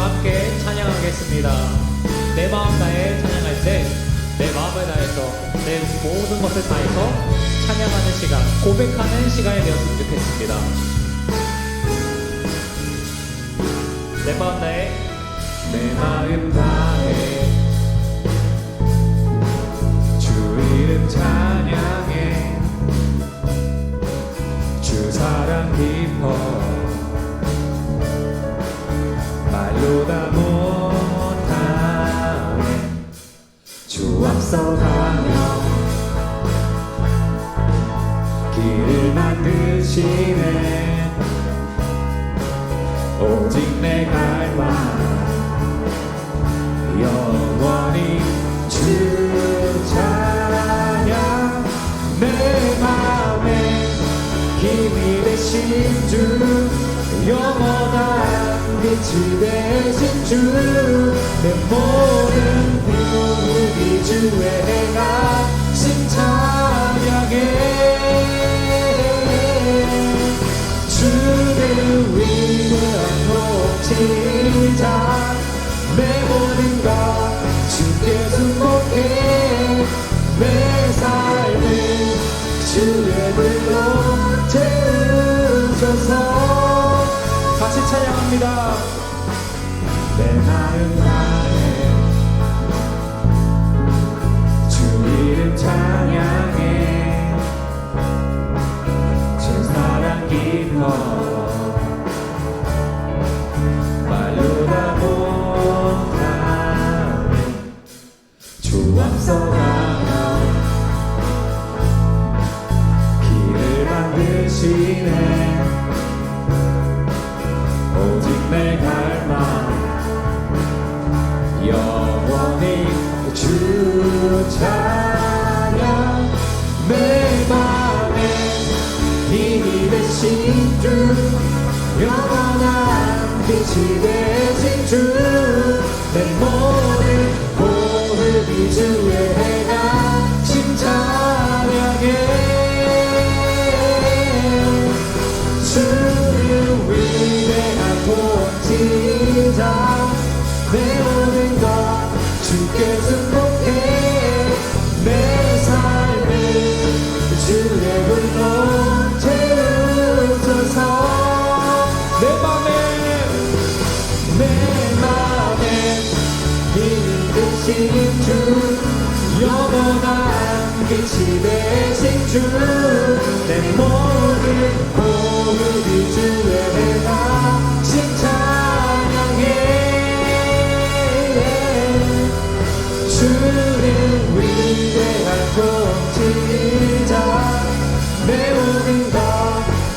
함께 찬양하겠습니다. 내 마음 다해 찬양할 때 내 마음을 다해서 내 모든 것을 다해서 찬양하는 시간, 고백하는 시간이 되었으면 좋겠습니다. 내 마음 다해, 내 마음 다해 주 이름 찬양해, 주 사랑 깊어 말로 다 못하네. 주 앞서가며 길을 만드시네. 오직 내 갈망 영원히 주 찬양. 내 맘에 힘이 되신 주, 영원한 빛이 되신 주, 내 모든 부디 주의 행하심 찬양해. 주를 위대한 목지자, 내 모든 것 주께 승복해. 내 삶을 주의 불로 채우소서. 같이 찬양합니다. 내 마음 다해 주 이름 찬양해, 주 사랑 깊어 말로 다 못하네. 주 앞서가며 길을 만드시네. 오직 내 갈망 영원히 주 찬양. 내 맘에 힘이 되신 주, 영원한 빛이 되신 주, 내 모든 호흡이 주의 행하심 찬양해. 주를 위대한 본지자, 내 모든 것 주께 승복해. 내 삶을 주의 불로 채우소서. 내 맘에 힘이 되신 주, 영원한 빛이 되신 주, 내 모든 호흡이 주의 행하심 찬양해. 주는 위대한 공지자, 내 모든 것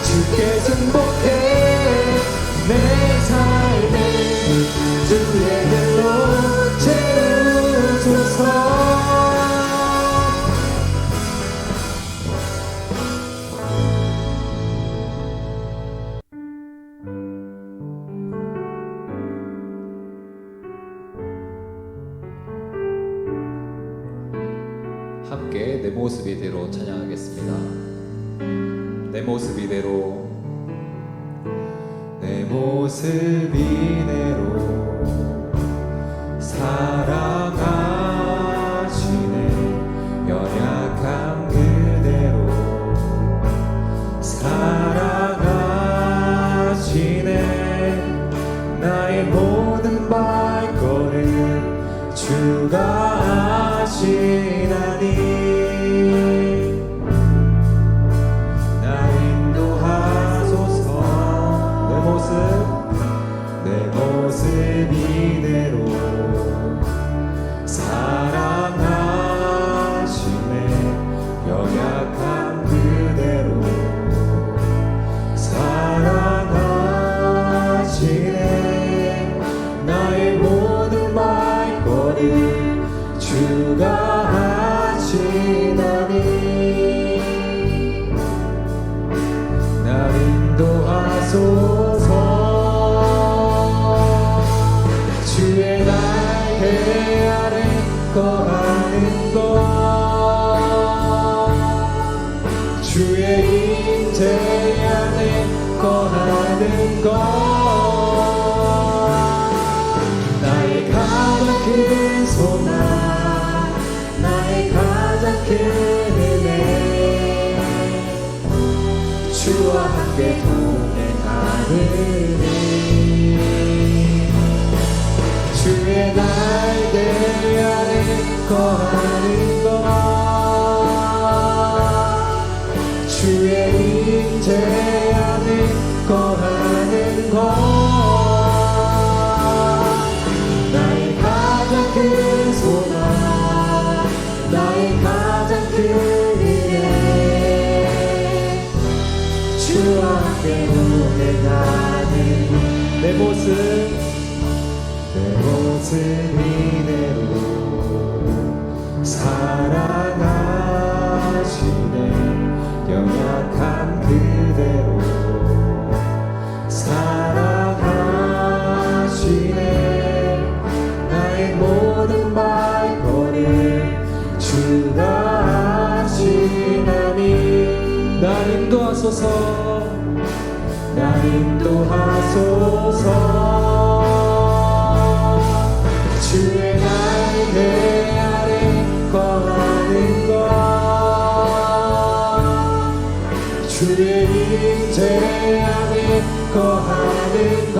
주께 승복해. 내 삶을 주의 별로 채우소서. 함께 내 모습 이대로 찬양하겠습니다. 내 모습 이대로, 내 모습 이대로 사랑하시네. 연약함 그대로 사랑하시네. 나의 모든 발걸음 주가 아시나니. 내 모습 이대로 사랑하시네. 연약한 그대로 사랑하시네. 나의 모든 발걸음 주가 하시나니. 날 인도하소서. 주의 날개 아래 거하는 것, 주의 임재 안에 거하는 것, 큰 소망 나의 가장 큰 은혜 주와 함께 동행하느니 주의 날개 아래 거하는 것 주의 임재 안에 거하는 것 나의 가장 큰 소망 나의 가장 큰 은혜 주와 함께 동행하는 내 모습 이대로 사랑하시네 연약한 그대로 사랑하시네 나의 모든 발걸음 주가 하시나니 나 인도하소서 나 인도하소서 주의 날개 아래 거하는 것 주의 임재 안에 거하는 것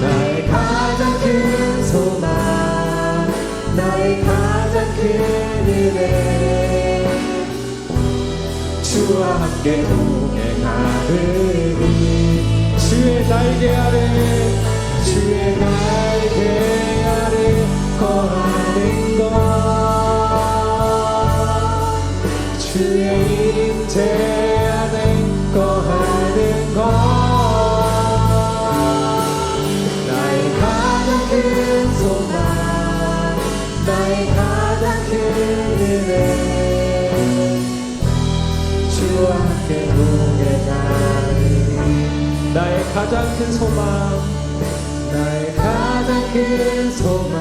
나의 가장 큰 소망 나의 가장 큰 은혜 주와 함께 동행하느니 주의 날개 아래 주의 날개 아래 거하는 것 주의 임재 안에 거하는 것 나의 가장 큰 소망 나의 가장 큰 은혜 주와 함께 동행하느니 나의 가장 큰 소망 나의 가장 큰 소망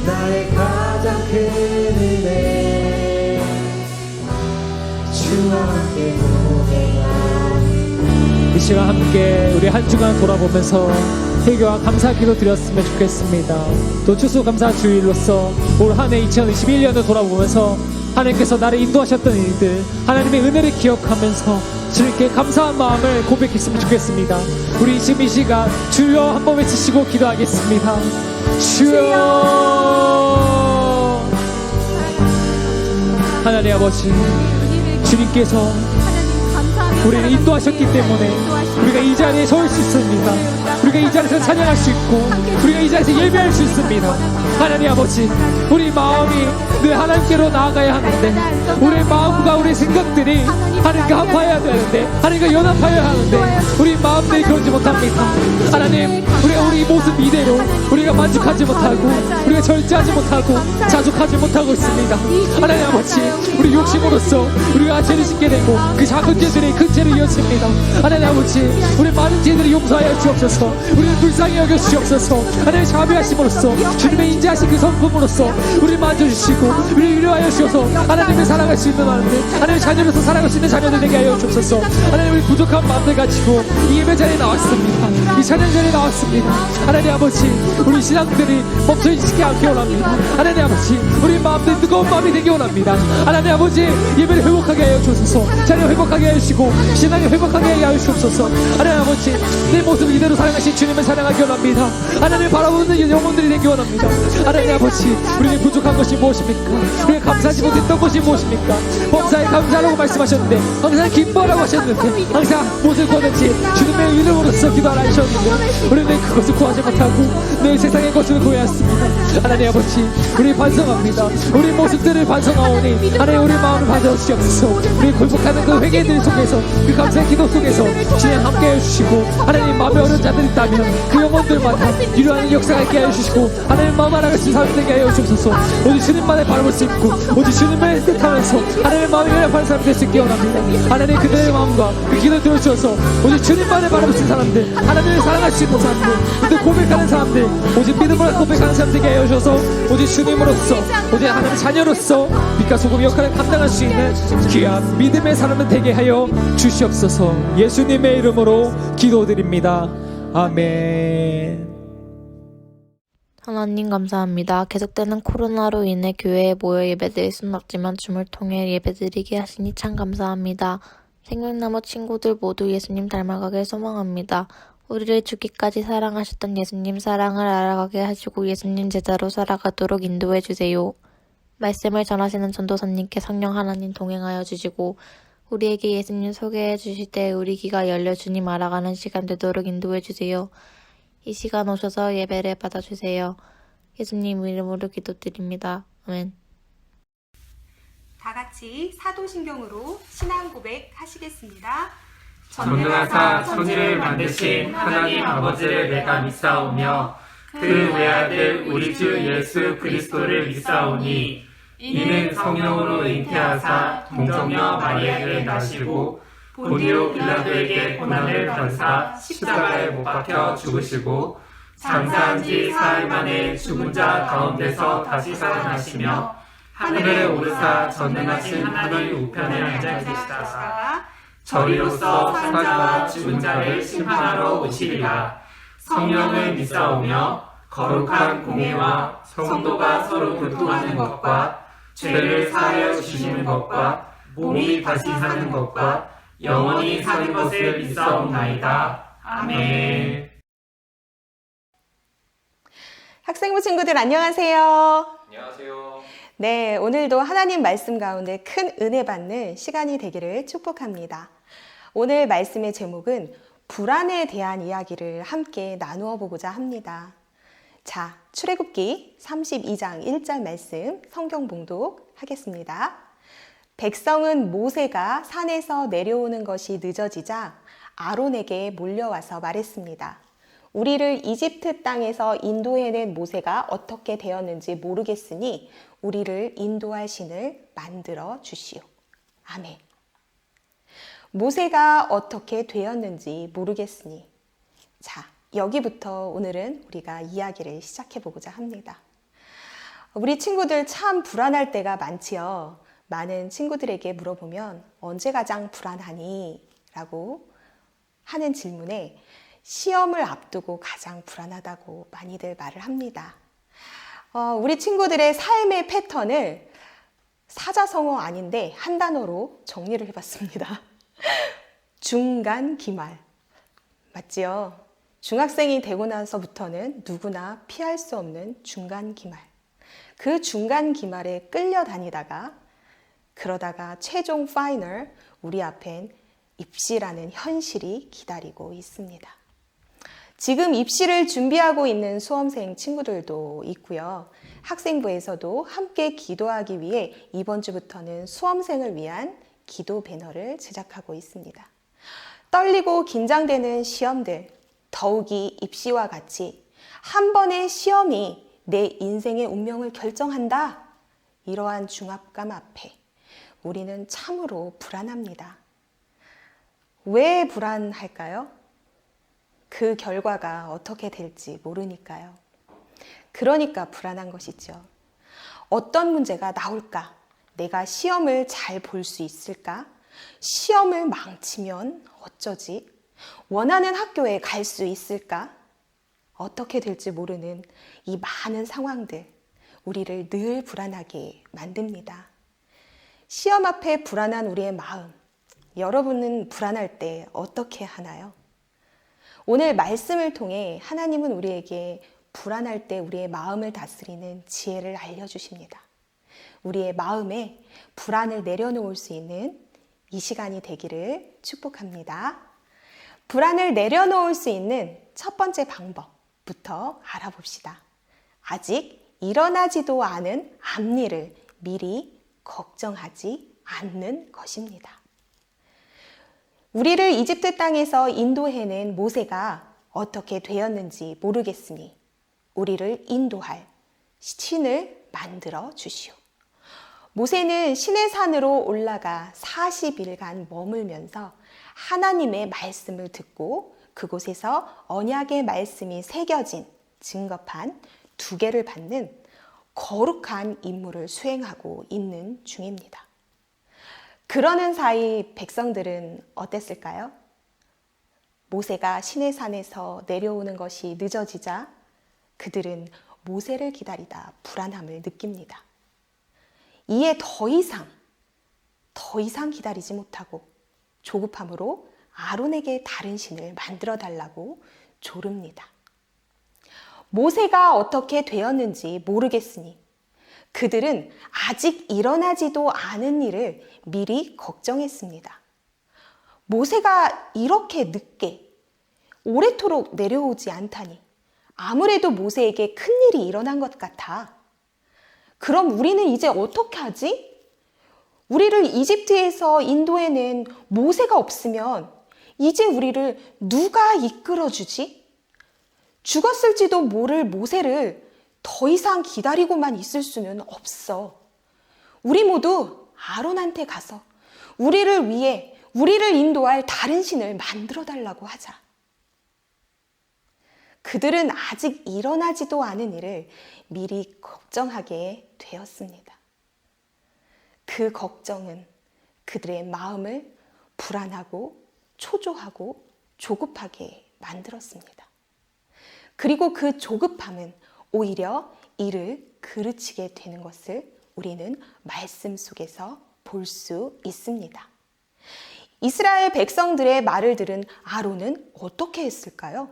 나의 가장 큰 은혜 주와 함께 동행하니 이 시간 함께 우리 한 주간 돌아보면서 회개와 감사 기도 드렸으면 좋겠습니다. 또 추수감사 주일로서 올 한 해 2021년을 돌아보면서 하나님께서 나를 인도하셨던 일들 하나님의 은혜를 기억하면서 주님께 감사한 마음을 고백했으면 좋겠습니다. 우리 지금 이 시간 주여 한번 외치시고 기도하겠습니다. 주여 하나님 아버지 주님께서 우리를 인도하셨기 때문에 우리가 이 자리에 설 수 있습니다. 우리가 이 자리에서 찬양할 수 있고 우리가 이 자리에서 예배할 수 있습니다. 하나님 아버지 우리 마음이 늘 하나님께로 나아가야 하는데 우리의 마음과 우리의 생각들이 하나님과 합하여야 되는데 하나님과 연합하여야 하는데 우리 마음들이 그러지 못합니다. 하나님 우리가 우리 모습 이대로 우리가 만족하지 못하고 우리가 절제하지 못하고 자족하지 못하고 있습니다. 하나님 아버지 우리 욕심으로써 우리가 죄를 짓게 되고 그 작은 죄들이 큰 죄를 이어집니다. 하나님 아버지 우리 많은 죄들을 용서하여 주옵소서. 우리를 불쌍히 여겨 주옵소서. 하나님 자비하심으로써 주님의 인자하신 그 성품으로써 우리를 만져주시고 우리를 위로하여 주셔서 하나님을 사랑할 수 있는 마음들 하나님의 자녀로서 사랑할 수 있는 자녀들 되게 하여 주옵소서. 하나님 우리 부족한 마음들 가지고 이 예배 자리에 나왔습니다. 이 찬양 자리에 나왔습니다. 하나님 아버지 우리 신앙들이 멈춰있지 않게 원합니다. 하나님 아버지 우리 마음들 뜨거운 마음이 되게 원합니다. 하나님 아버지 예배를 회복하게 하여 주옵소서. 찬양 회복하게 하여 주시고 신앙을 회복하게 하여 주옵소서. 하나님 아버지 내 모습 이대로 사랑하신 주님을 사랑하기 원합니다. 하나님을 바라보는 영혼들이 되기 원합니다. 하나님 아버지 우리의 부족한 것이 무엇입니까? 우리가 감사하지 못했던 것이 무엇입니까? 범사에 감사하라고 말씀하셨는데 항상 기뻐하라고 하셨는데 항상 무엇을 구하든지 주님의 이름으로써 기도하라 하셨는데 우리는 그것을 구하지 못하고 늘 세상의 것을 구해왔습니다. 하나님 아버지 우리 반성합니다. 우리 모습들을 반성하오니 하나님 우리 마음을 받아주시옵소서. 우리 굴복하는 그 회개들 속에서 그 감사의 기도 속에서 주님 함께 해주시고 하나님 마음에 어려운 자들 있다면 그 영혼들마다 위로하는 역사가 있게 해주시고 하나님 마음 알아갈 수 있는 사람 되게 하여 주옵소서. 오직 주님만을 바라볼 수 있고 오직 주님을 뜻하면서 하나님의 마음에 연합하는 사람 될 수 있게 원합니다. 하나님 그들의 마음과 그 기도를 들어주셔서 오직 주님만을 바라볼 수 있는 사람들 하나님을 사랑할 수 있는 사람들 그들 고백하는 사람들 오직 믿음으로 고백하는 사람 되게 하여 주셔서 오직 주님으로서 오직 하나님의 자녀로서 빛과 소금 역할을 감당할 수 있는 귀한 믿음의 사람을 되게 하여 주시옵소서. 예수님의 이름으로 기도드립니다. 아멘. 하나님 감사합니다. 계속되는 코로나로 인해 교회에 모여 예배드릴 수는 없지만 줌을 통해 예배드리게 하시니 참 감사합니다. 생명나무 친구들 모두 예수님 닮아가길 소망합니다. 우리를 죽기까지 사랑하셨던 예수님 사랑을 알아가게 하시고 예수님 제자로 살아가도록 인도해 주세요. 말씀을 전하시는 전도사님께 성령 하나님 동행하여 주시고 우리에게 예수님 소개해 주실 때 우리 귀가 열려 주님 알아가는 시간 되도록 인도해 주세요. 이 시간 오셔서 예배를 받아주세요. 예수님 이름으로 기도드립니다. 아멘. 다 같이 사도신경으로 신앙 고백 하시겠습니다. 전능하사 천지를 만드신 하나님 아버지를 내가 믿사오며 그 외아들 우리 주 예수 그리스도를 믿사오니 이는 성령으로 잉태하사 동정녀 마리아에게 나시고 본디오 빌라도에게 고난을 받으사 십자가에 못 박혀 죽으시고 장사한 지 사흘 만에 죽은 자 가운데서 다시 살아나시며 하늘에 오르사 전능하신 하나님 우편에 앉아 계시다가 저리로서 산자와 죽은 자를 심판하러 오시리라. 성령을 믿사오며 거룩한 공예와 성도가 서로 교통하는 것과 죄를 사하여 주시는 것과 몸이 다시 사는 것과 영원히 사는 것을 믿사옵나이다. 아멘. 학생부 친구들 안녕하세요. 안녕하세요. 네, 오늘도 하나님 말씀 가운데 큰 은혜 받는 시간이 되기를 축복합니다. 오늘 말씀의 제목은 불안에 대한 이야기를 함께 나누어 보고자 합니다. 자, 출애굽기 32장 1절 말씀 성경 봉독 하겠습니다. 백성은 모세가 산에서 내려오는 것이 늦어지자 아론에게 몰려와서 말했습니다. 우리를 이집트 땅에서 인도해낸 모세가 어떻게 되었는지 모르겠으니 우리를 인도할 신을 만들어 주시오. 아멘. 모세가 어떻게 되었는지 모르겠으니. 자, 여기부터 오늘은 우리가 이야기를 시작해 보고자 합니다. 우리 친구들 참 불안할 때가 많지요. 많은 친구들에게 물어보면 언제 가장 불안하니? 라고 하는 질문에 시험을 앞두고 가장 불안하다고 많이들 말을 합니다. 우리 친구들의 삶의 패턴을 사자성어 아닌데 한 단어로 정리를 해봤습니다. 중간 기말. 맞지요? 중학생이 되고 나서부터는 누구나 피할 수 없는 중간 기말. 그 중간 기말에 끌려다니다가 그러다가 최종 파이널 우리 앞엔 입시라는 현실이 기다리고 있습니다. 지금 입시를 준비하고 있는 수험생 친구들도 있고요. 학생부에서도 함께 기도하기 위해 이번 주부터는 수험생을 위한 기도 배너를 제작하고 있습니다. 떨리고 긴장되는 시험들, 더욱이 입시와 같이 한 번의 시험이 내 인생의 운명을 결정한다. 이러한 중압감 앞에 우리는 참으로 불안합니다. 왜 불안할까요? 그 결과가 어떻게 될지 모르니까요. 그러니까 불안한 것이죠. 어떤 문제가 나올까? 내가 시험을 잘 볼 수 있을까? 시험을 망치면 어쩌지? 원하는 학교에 갈 수 있을까? 어떻게 될지 모르는 이 많은 상황들, 우리를 늘 불안하게 만듭니다. 시험 앞에 불안한 우리의 마음, 여러분은 불안할 때 어떻게 하나요? 오늘 말씀을 통해 하나님은 우리에게 불안할 때 우리의 마음을 다스리는 지혜를 알려주십니다. 우리의 마음에 불안을 내려놓을 수 있는 이 시간이 되기를 축복합니다. 불안을 내려놓을 수 있는 첫 번째 방법부터 알아봅시다. 아직 일어나지도 않은 앞일을 미리 걱정하지 않는 것입니다. 우리를 이집트 땅에서 인도해낸 모세가 어떻게 되었는지 모르겠으니 우리를 인도할 신을 만들어 주시오. 모세는 시내산으로 올라가 40일간 머물면서 하나님의 말씀을 듣고 그곳에서 언약의 말씀이 새겨진 증거판 2개를 받는 거룩한 임무를 수행하고 있는 중입니다. 그러는 사이 백성들은 어땠을까요? 모세가 시내산에서 내려오는 것이 늦어지자 그들은 모세를 기다리다 불안함을 느낍니다. 이에 더 이상 기다리지 못하고 조급함으로 아론에게 다른 신을 만들어 달라고 조릅니다. 모세가 어떻게 되었는지 모르겠으니 그들은 아직 일어나지도 않은 일을 미리 걱정했습니다. 모세가 이렇게 늦게 오래도록 내려오지 않다니 아무래도 모세에게 큰일이 일어난 것 같아. 그럼 우리는 이제 어떻게 하지? 우리를 이집트에서 인도해낸 모세가 없으면 이제 우리를 누가 이끌어주지? 죽었을지도 모를 모세를 더 이상 기다리고만 있을 수는 없어. 우리 모두 아론한테 가서 우리를 위해 우리를 인도할 다른 신을 만들어 달라고 하자. 그들은 아직 일어나지도 않은 일을 미리 걱정하게 되었습니다. 그 걱정은 그들의 마음을 불안하고 초조하고 조급하게 만들었습니다. 그리고 그 조급함은 오히려 이를 그르치게 되는 것을 우리는 말씀 속에서 볼 수 있습니다. 이스라엘 백성들의 말을 들은 아론은 어떻게 했을까요?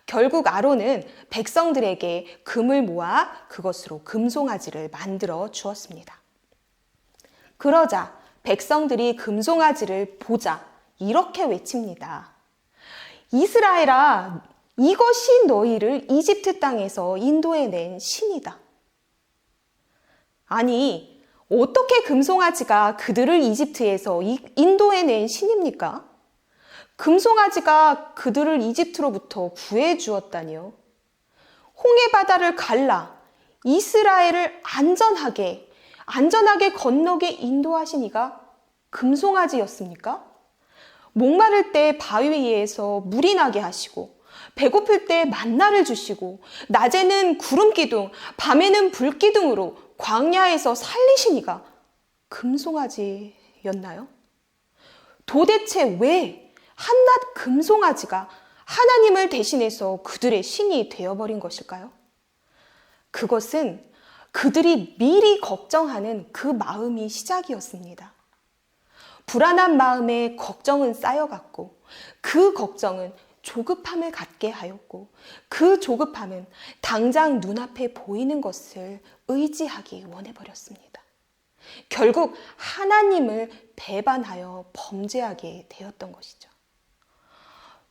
결국 아론은 백성들에게 금을 모아 그것으로 금송아지를 만들어 주었습니다. 그러자 백성들이 금송아지를 보자 이렇게 외칩니다. 이스라엘아, 이것이 너희를 이집트 땅에서 인도해낸 신이다. 아니, 어떻게 금송아지가 그들을 이집트에서 인도해낸 신입니까? 금송아지가 그들을 이집트로부터 구해 주었다니요. 홍해 바다를 갈라 이스라엘을 안전하게 건너게 인도하신 이가 금송아지였습니까? 목마를 때 바위 위에서 물이 나게 하시고 배고플 때 만나를 주시고 낮에는 구름 기둥, 밤에는 불 기둥으로 광야에서 살리신 이가 금송아지였나요? 도대체 왜 한낱 금송아지가 하나님을 대신해서 그들의 신이 되어버린 것일까요? 그것은 그들이 미리 걱정하는 그 마음이 시작이었습니다. 불안한 마음에 걱정은 쌓여갔고 그 걱정은 조급함을 갖게 하였고 그 조급함은 당장 눈앞에 보이는 것을 의지하기 원해버렸습니다. 결국 하나님을 배반하여 범죄하게 되었던 것이죠.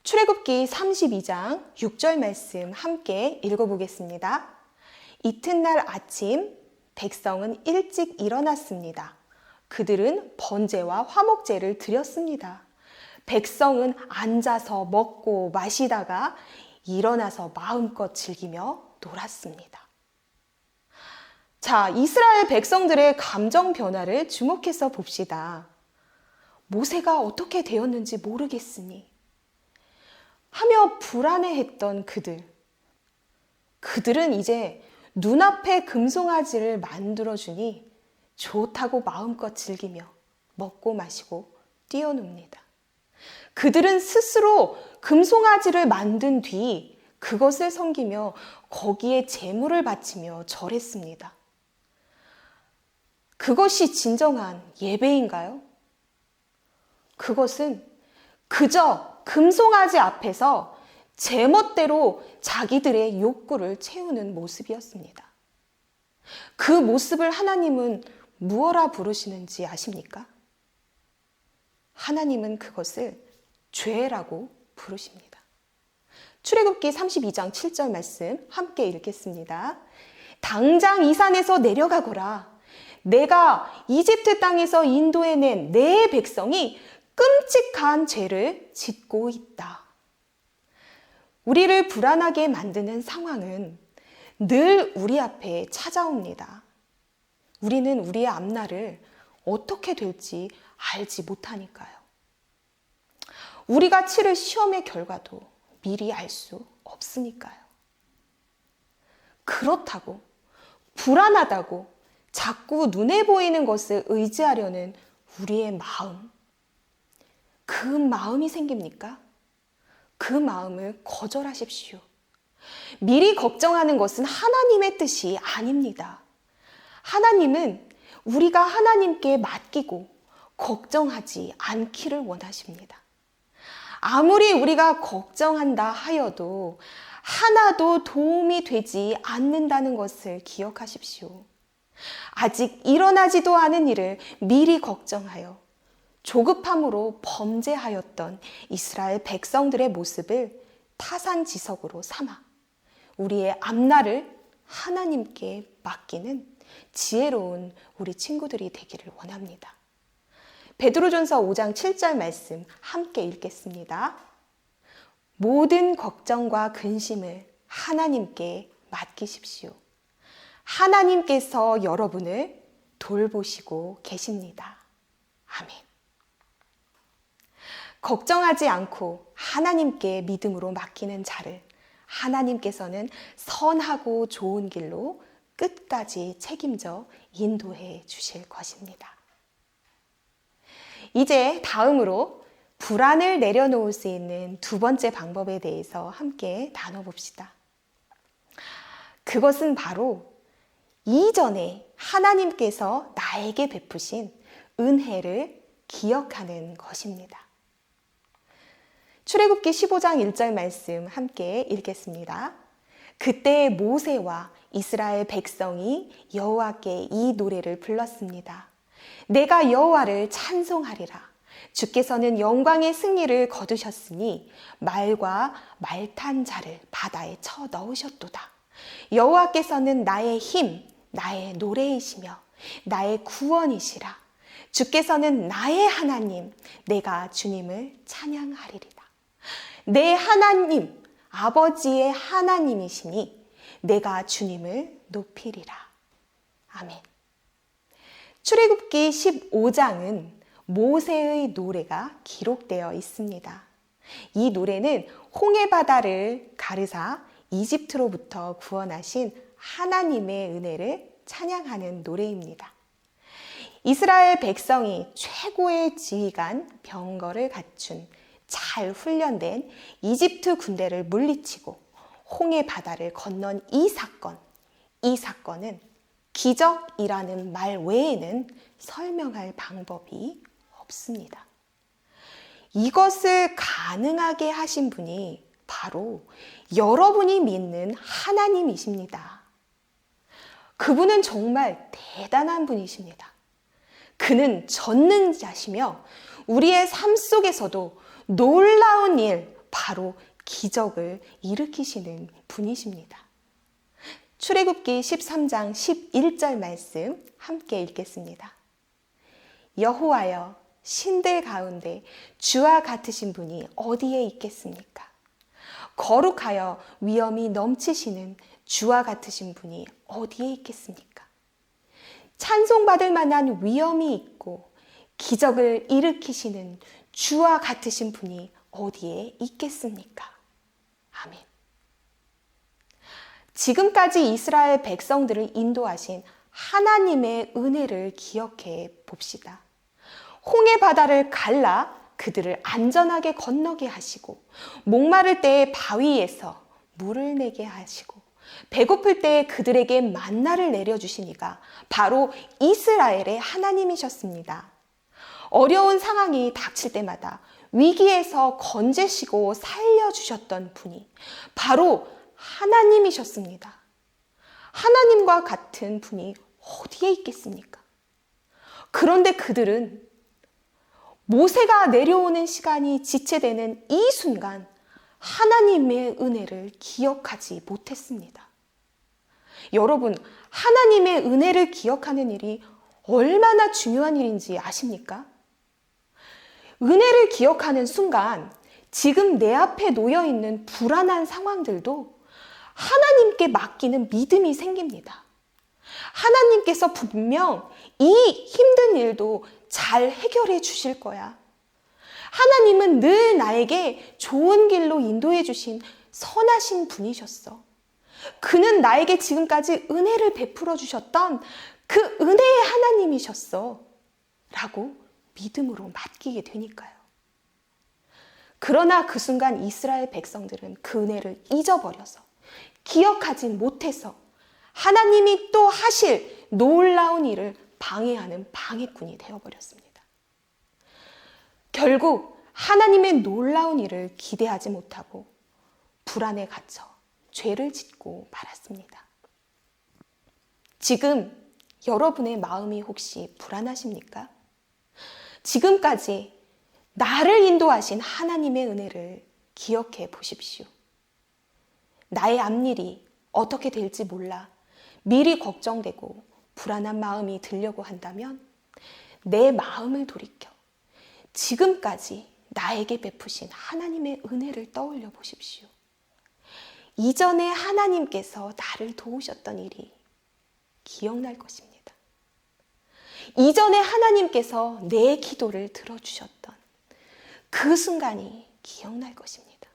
출애굽기 32장 6절 말씀 함께 읽어보겠습니다. 이튿날 아침 백성은 일찍 일어났습니다. 그들은 번제와 화목제를 드렸습니다. 백성은 앉아서 먹고 마시다가 일어나서 마음껏 즐기며 놀았습니다. 자, 이스라엘 백성들의 감정 변화를 주목해서 봅시다. 모세가 어떻게 되었는지 모르겠으니 하며 불안해했던 그들은 이제 눈앞에 금송아지를 만들어주니 좋다고 마음껏 즐기며 먹고 마시고 뛰어놉니다. 그들은 스스로 금송아지를 만든 뒤 그것을 섬기며 거기에 제물을 바치며 절했습니다. 그것이 진정한 예배인가요? 그것은 그저 금송아지 앞에서 제멋대로 자기들의 욕구를 채우는 모습이었습니다. 그 모습을 하나님은 무엇라 부르시는지 아십니까? 하나님은 그것을 죄라고 부르십니다. 출애굽기 32장 7절 말씀 함께 읽겠습니다. 당장 이 산에서 내려가거라. 내가 이집트 땅에서 인도해낸 내 백성이 끔찍한 죄를 짓고 있다. 우리를 불안하게 만드는 상황은 늘 우리 앞에 찾아옵니다. 우리는 우리의 앞날을 어떻게 될지 알지 못하니까요. 우리가 치를 시험의 결과도 미리 알 수 없으니까요. 그렇다고 불안하다고 자꾸 눈에 보이는 것을 의지하려는 우리의 마음, 그 마음이 생깁니까? 그 마음을 거절하십시오. 미리 걱정하는 것은 하나님의 뜻이 아닙니다. 하나님은 우리가 하나님께 맡기고 걱정하지 않기를 원하십니다. 아무리 우리가 걱정한다 하여도 하나도 도움이 되지 않는다는 것을 기억하십시오. 아직 일어나지도 않은 일을 미리 걱정하여 조급함으로 범죄하였던 이스라엘 백성들의 모습을 타산지석으로 삼아 우리의 앞날을 하나님께 맡기는 지혜로운 우리 친구들이 되기를 원합니다. 베드로전서 5장 7절 말씀 함께 읽겠습니다. 모든 걱정과 근심을 하나님께 맡기십시오. 하나님께서 여러분을 돌보시고 계십니다. 아멘. 걱정하지 않고 하나님께 믿음으로 맡기는 자를 하나님께서는 선하고 좋은 길로 끝까지 책임져 인도해 주실 것입니다. 이제 다음으로 불안을 내려놓을 수 있는 두 번째 방법에 대해서 함께 나눠봅시다. 그것은 바로 이전에 하나님께서 나에게 베푸신 은혜를 기억하는 것입니다. 출애굽기 15장 1절 말씀 함께 읽겠습니다. 그때 모세와 이스라엘 백성이 여호와께 이 노래를 불렀습니다. 내가 여호와를 찬송하리라. 주께서는 영광의 승리를 거두셨으니 말과 말 탄 자를 바다에 쳐 넣으셨도다. 여호와께서는 나의 힘, 나의 노래이시며 나의 구원이시라. 주께서는 나의 하나님, 내가 주님을 찬양하리리다. 내 하나님, 아버지의 하나님이시니 내가 주님을 높이리라. 아멘. 출애굽기 15장은 모세의 노래가 기록되어 있습니다. 이 노래는 홍해바다를 가르사 이집트로부터 구원하신 하나님의 은혜를 찬양하는 노래입니다. 이스라엘 백성이 최고의 지휘관 병거를 갖춘 잘 훈련된 이집트 군대를 물리치고 홍해바다를 건넌 이 사건은 기적이라는 말 외에는 설명할 방법이 없습니다. 이것을 가능하게 하신 분이 바로 여러분이 믿는 하나님이십니다. 그분은 정말 대단한 분이십니다. 그는 전능자시며 우리의 삶 속에서도 놀라운 일, 바로 기적을 일으키시는 분이십니다. 출애굽기 13장 11절 말씀 함께 읽겠습니다. 여호와여, 신들 가운데 주와 같으신 분이 어디에 있겠습니까? 거룩하여 위엄이 넘치시는 주와 같으신 분이 어디에 있겠습니까? 찬송받을 만한 위엄이 있고 기적을 일으키시는 주와 같으신 분이 어디에 있겠습니까? 아멘. 지금까지 이스라엘 백성들을 인도하신 하나님의 은혜를 기억해 봅시다. 홍해바다를 갈라 그들을 안전하게 건너게 하시고, 목마를 때에 바위에서 물을 내게 하시고, 배고플 때에 그들에게 만나를 내려주시니가 바로 이스라엘의 하나님이셨습니다. 어려운 상황이 닥칠 때마다 위기에서 건지시고 살려주셨던 분이 바로 하나님이셨습니다. 하나님과 같은 분이 어디에 있겠습니까? 그런데 그들은 모세가 내려오는 시간이 지체되는 이 순간 하나님의 은혜를 기억하지 못했습니다. 여러분, 하나님의 은혜를 기억하는 일이 얼마나 중요한 일인지 아십니까? 은혜를 기억하는 순간 지금 내 앞에 놓여 있는 불안한 상황들도 하나님께 맡기는 믿음이 생깁니다. 하나님께서 분명 이 힘든 일도 잘 해결해 주실 거야. 하나님은 늘 나에게 좋은 길로 인도해 주신 선하신 분이셨어. 그는 나에게 지금까지 은혜를 베풀어 주셨던 그 은혜의 하나님이셨어. 라고 믿음으로 맡기게 되니까요. 그러나 그 순간 이스라엘 백성들은 그 은혜를 잊어버려서 기억하지 못해서 하나님이 또 하실 놀라운 일을 방해하는 방해꾼이 되어버렸습니다. 결국 하나님의 놀라운 일을 기대하지 못하고 불안에 갇혀 죄를 짓고 말았습니다. 지금 여러분의 마음이 혹시 불안하십니까? 지금까지 나를 인도하신 하나님의 은혜를 기억해 보십시오. 나의 앞일이 어떻게 될지 몰라 미리 걱정되고 불안한 마음이 들려고 한다면 내 마음을 돌이켜 지금까지 나에게 베푸신 하나님의 은혜를 떠올려 보십시오. 이전에 하나님께서 나를 도우셨던 일이 기억날 것입니다. 이전에 하나님께서 내 기도를 들어주셨던 그 순간이 기억날 것입니다.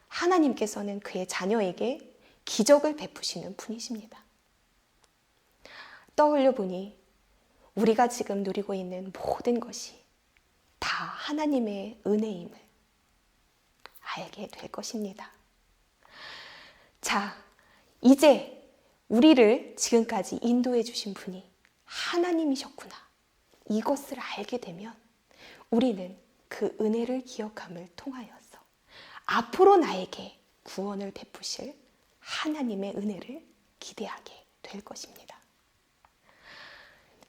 하나님께서는 그의 자녀에게 기적을 베푸시는 분이십니다. 떠올려 보니 우리가 지금 누리고 있는 모든 것이 다 하나님의 은혜임을 알게 될 것입니다. 자, 이제 우리를 지금까지 인도해 주신 분이 하나님이셨구나. 이것을 알게 되면 우리는 그 은혜를 기억함을 통하여서 앞으로 나에게 구원을 베푸실 하나님의 은혜를 기대하게 될 것입니다.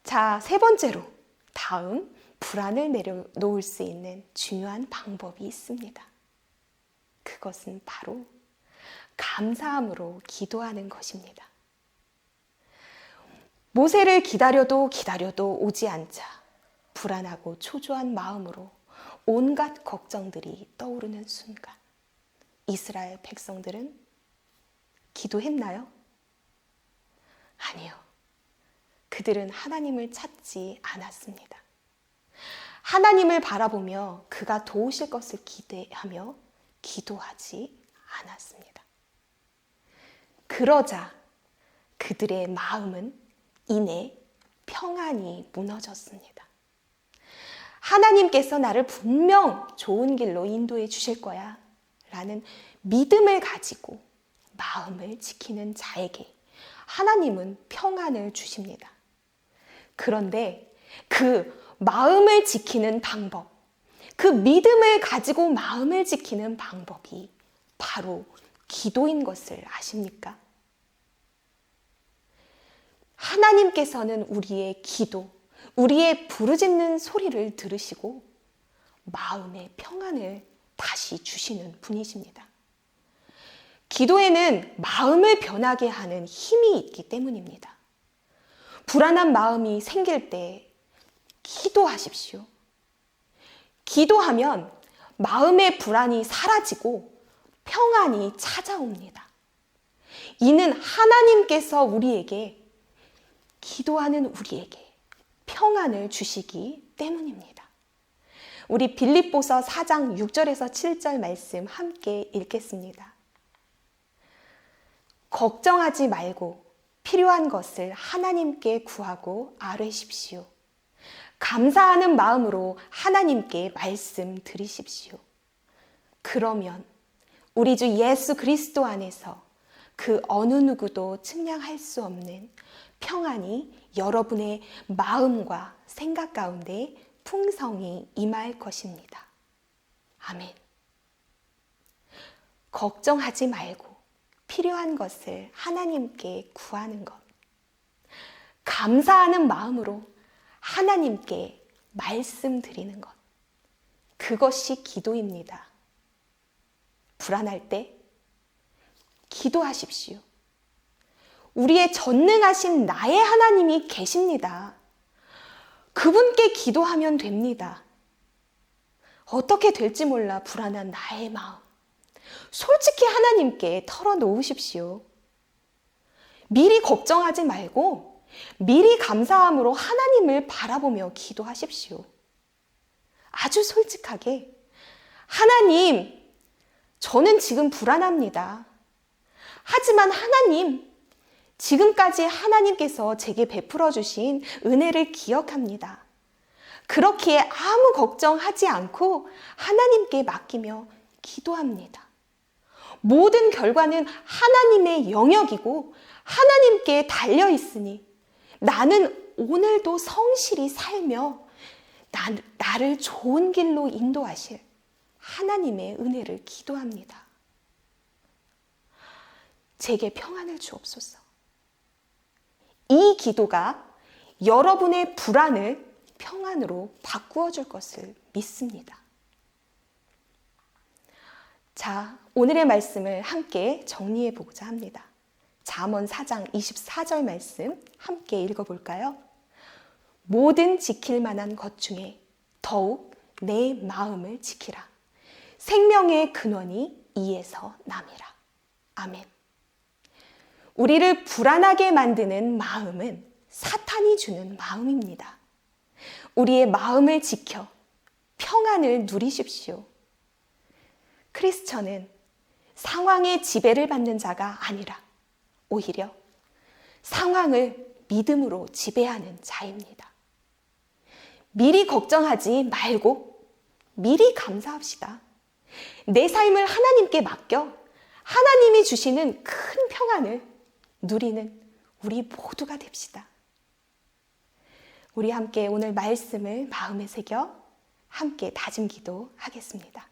자, 세 번째로 다음 불안을 내려놓을 수 있는 중요한 방법이 있습니다. 그것은 바로 감사함으로 기도하는 것입니다. 모세를 기다려도 오지 않자 불안하고 초조한 마음으로 온갖 걱정들이 떠오르는 순간 이스라엘 백성들은 기도했나요? 아니요. 그들은 하나님을 찾지 않았습니다. 하나님을 바라보며 그가 도우실 것을 기대하며 기도하지 않았습니다. 그러자 그들의 마음은 이내 평안이 무너졌습니다. 하나님께서 나를 분명 좋은 길로 인도해 주실 거야 라는 믿음을 가지고 마음을 지키는 자에게 하나님은 평안을 주십니다. 그런데 그 마음을 지키는 방법, 그 믿음을 가지고 마음을 지키는 방법이 바로 기도인 것을 아십니까? 하나님께서는 우리의 기도, 우리의 부르짖는 소리를 들으시고 마음의 평안을 다시 주시는 분이십니다. 기도에는 마음을 변하게 하는 힘이 있기 때문입니다. 불안한 마음이 생길 때 기도하십시오. 기도하면 마음의 불안이 사라지고 평안이 찾아옵니다. 이는 하나님께서 우리에게 기도하는 우리에게 평안을 주시기 때문입니다. 우리 빌립보서 4장 6절에서 7절 말씀 함께 읽겠습니다. 걱정하지 말고 필요한 것을 하나님께 구하고 아뢰십시오. 감사하는 마음으로 하나님께 말씀 드리십시오. 그러면 우리 주 예수 그리스도 안에서 그 어느 누구도 측량할 수 없는 평안이 여러분의 마음과 생각 가운데 풍성히 임할 것입니다. 아멘. 걱정하지 말고 필요한 것을 하나님께 구하는 것. 감사하는 마음으로 하나님께 말씀드리는 것. 그것이 기도입니다. 불안할 때 기도하십시오. 우리의 전능하신 나의 하나님이 계십니다. 그분께 기도하면 됩니다. 어떻게 될지 몰라 불안한 나의 마음. 솔직히 하나님께 털어놓으십시오. 미리 걱정하지 말고 미리 감사함으로 하나님을 바라보며 기도하십시오. 아주 솔직하게 하나님, 저는 지금 불안합니다. 하지만 하나님, 지금까지 하나님께서 제게 베풀어 주신 은혜를 기억합니다. 그렇기에 아무 걱정하지 않고 하나님께 맡기며 기도합니다. 모든 결과는 하나님의 영역이고 하나님께 달려 있으니 나는 오늘도 성실히 살며 나를 좋은 길로 인도하실 하나님의 은혜를 기도합니다. 제게 평안을 주옵소서. 이 기도가 여러분의 불안을 평안으로 바꾸어 줄 것을 믿습니다. 자, 오늘의 말씀을 함께 정리해 보고자 합니다. 잠언 4장 24절 말씀 함께 읽어볼까요? 모든 지킬 만한 것 중에 더욱 내 마음을 지키라. 생명의 근원이 이에서 남이라. 아멘. 우리를 불안하게 만드는 마음은 사탄이 주는 마음입니다. 우리의 마음을 지켜 평안을 누리십시오. 크리스천은 상황의 지배를 받는 자가 아니라 오히려 상황을 믿음으로 지배하는 자입니다. 미리 걱정하지 말고 미리 감사합시다. 내 삶을 하나님께 맡겨 하나님이 주시는 큰 평안을 누리는 우리 모두가 됩시다. 우리 함께 오늘 말씀을 마음에 새겨 함께 다짐 기도하겠습니다.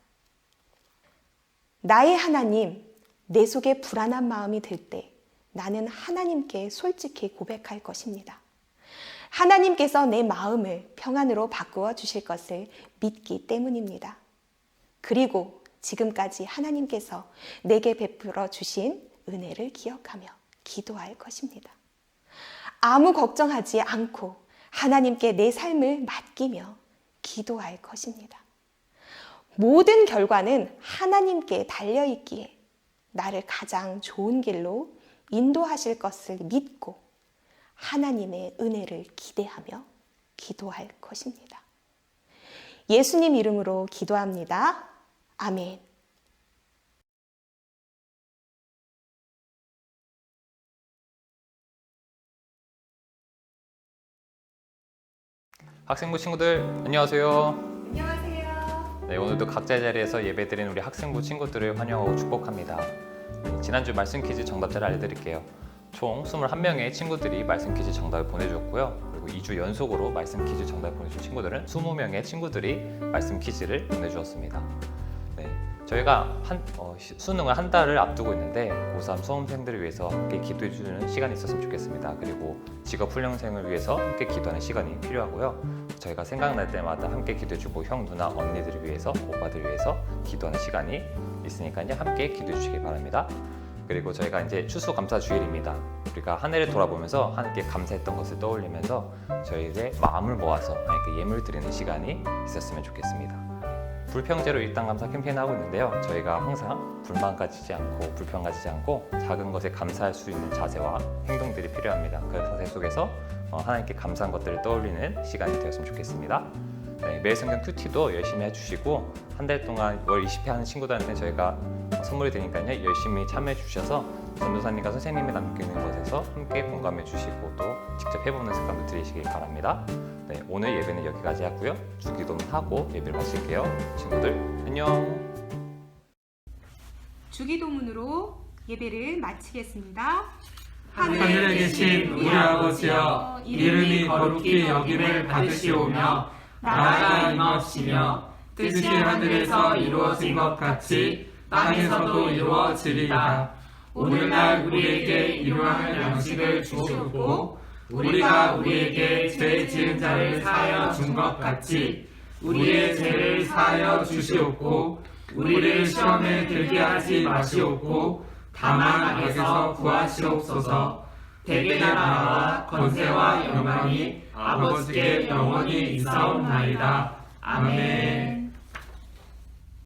나의 하나님, 내 속에 불안한 마음이 들 때 나는 하나님께 솔직히 고백할 것입니다. 하나님께서 내 마음을 평안으로 바꾸어 주실 것을 믿기 때문입니다. 그리고 지금까지 하나님께서 내게 베풀어 주신 은혜를 기억하며 기도할 것입니다. 아무 걱정하지 않고 하나님께 내 삶을 맡기며 기도할 것입니다. 모든 결과는 하나님께 달려있기에 나를 가장 좋은 길로 인도하실 것을 믿고 하나님의 은혜를 기대하며 기도할 것입니다. 예수님 이름으로 기도합니다. 아멘. 학생부 친구들 안녕하세요. 안녕하세요. 네, 오늘도 각자의 자리에서 예배드린 우리 학생부 친구들을 환영하고 축복합니다. 지난주 말씀 퀴즈 정답자를 알려드릴게요. 총 21명의 친구들이 말씀 퀴즈 정답을 보내주었고요. 그리고 2주 연속으로 말씀 퀴즈 정답을 보내준 친구들은 20명의 친구들이 말씀 퀴즈를 보내주었습니다. 네, 저희가 수능을 한 달을 앞두고 있는데 고3 수험생들을 위해서 함께 기도해주는 시간이 있었으면 좋겠습니다. 그리고 직업훈련생을 위해서 함께 기도하는 시간이 필요하고요. 저희가 생각날 때마다 함께 기도해주고 형, 누나, 언니들을 위해서, 오빠들을 위해서 기도하는 시간이 있으니까요. 함께 기도해주시기 바랍니다. 그리고 저희가 이제 추수감사주일입니다. 우리가 한 해를 돌아보면서 하나님께 감사했던 것을 떠올리면서 저희의 마음을 모아서 하나님께 예물 드리는 시간이 있었으면 좋겠습니다. 불평제로 일당 감사 캠페인을 하고 있는데요. 저희가 항상 불만 가지지 않고 불평 가지지 않고 작은 것에 감사할 수 있는 자세와 행동들이 필요합니다. 그 자세 속에서 하나님께 감사한 것들을 떠올리는 시간이 되었으면 좋겠습니다. 네, 매일 성경 큐티도 열심히 해주시고 한 달 동안 월 20회 하는 친구들한테 저희가 선물이 되니까요. 열심히 참여해 주셔서 전도사님과 선생님이 남기는 것에서 함께 공감해 주시고 또 직접 해보는 습관도 들이시길 바랍니다. 네, 오늘 예배는 여기까지 하고요. 주기도문 하고 예배를 마칠게요. 친구들 안녕. 주기도문으로 예배를 마치겠습니다. 하늘에 계신 우리 아버지여, 이름이 거룩히 여김을 받으시오며 나라가 임하옵시며 뜻이 하늘에서 이루어진 것 같이 땅에서도 이루어지리이다. 오늘날 우리에게 일용할 양식을 주옵고 우리가 우리에게 죄 지은 자를 사하여 준 것 같이 우리의 죄를 사하여 주시옵고 우리를 시험에 들게 하지 마시옵고 다만 악에서 구하시옵소서. 대개 나라와 권세와 영광이 아버지께 영원히 있사옵나이다. 아멘.